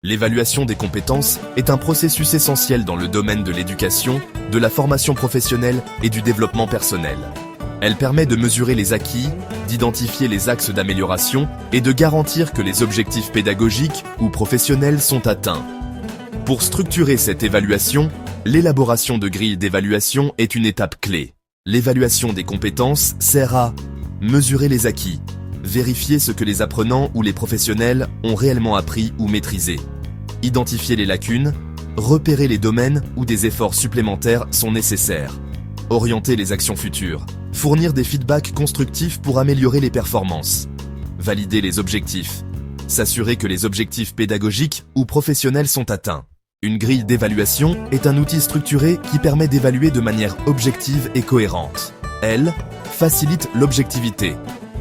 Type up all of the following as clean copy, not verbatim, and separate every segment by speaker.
Speaker 1: L'évaluation des compétences est un processus essentiel dans le domaine de l'éducation, de la formation professionnelle et du développement personnel. Elle permet de mesurer les acquis, d'identifier les axes d'amélioration et de garantir que les objectifs pédagogiques ou professionnels sont atteints. Pour structurer cette évaluation, l'élaboration de grilles d'évaluation est une étape clé. L'évaluation des compétences sert à mesurer les acquis, vérifier ce que les apprenants ou les professionnels ont réellement appris ou maîtrisé, identifier les lacunes, repérer les domaines où des efforts supplémentaires sont nécessaires, orienter les actions futures, fournir des feedbacks constructifs pour améliorer les performances, valider les objectifs, s'assurer que les objectifs pédagogiques ou professionnels sont atteints. Une grille d'évaluation est un outil structuré qui permet d'évaluer de manière objective et cohérente. Elle facilite l'objectivité,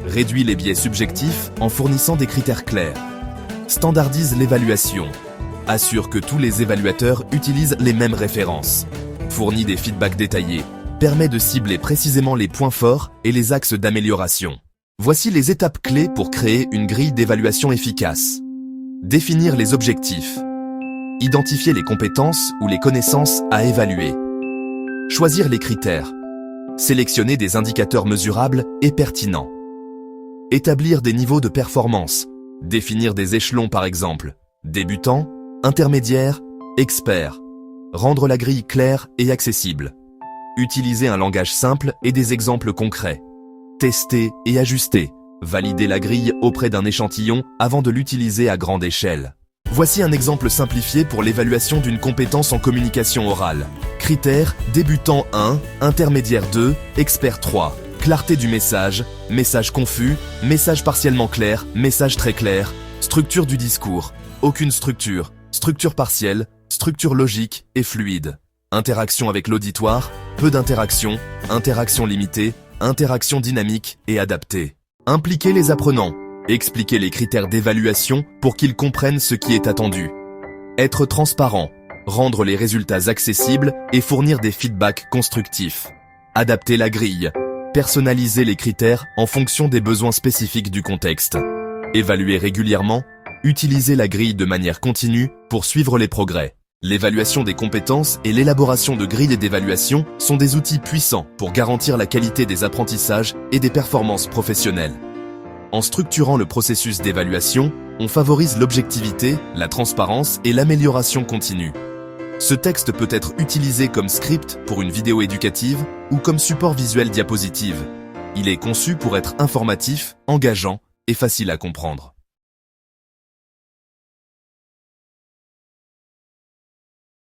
Speaker 1: réduit les biais subjectifs en fournissant des critères clairs, standardise l'évaluation, assure que tous les évaluateurs utilisent les mêmes références, fournit des feedbacks détaillés, permet de cibler précisément les points forts et les axes d'amélioration. Voici les étapes clés pour créer une grille d'évaluation efficace. Définir les objectifs. Identifier les compétences ou les connaissances à évaluer. Choisir les critères. Sélectionner des indicateurs mesurables et pertinents. Établir des niveaux de performance. Définir des échelons par exemple. Débutant, intermédiaire, expert. Rendre la grille claire et accessible. Utiliser un langage simple et des exemples concrets. Tester et ajuster. Valider la grille auprès d'un échantillon avant de l'utiliser à grande échelle. Voici un exemple simplifié pour l'évaluation d'une compétence en communication orale. Critères, débutant 1, intermédiaire 2, expert 3. Clarté du message, message confus, message partiellement clair, message très clair. Structure du discours, aucune structure, structure partielle, structure logique et fluide. Interaction avec l'auditoire, peu d'interaction, interaction limitée, interaction dynamique et adaptée. Impliquer les apprenants. Expliquer les critères d'évaluation pour qu'ils comprennent ce qui est attendu. Être transparent, rendre les résultats accessibles et fournir des feedbacks constructifs. Adapter la grille, personnaliser les critères en fonction des besoins spécifiques du contexte. Évaluer régulièrement, utiliser la grille de manière continue pour suivre les progrès. L'évaluation des compétences et l'élaboration de grilles d'évaluation sont des outils puissants pour garantir la qualité des apprentissages et des performances professionnelles. En structurant le processus d'évaluation, on favorise l'objectivité, la transparence et l'amélioration continue. Ce texte peut être utilisé comme script pour une vidéo éducative ou comme support visuel diapositive. Il est conçu pour être informatif, engageant et facile à comprendre.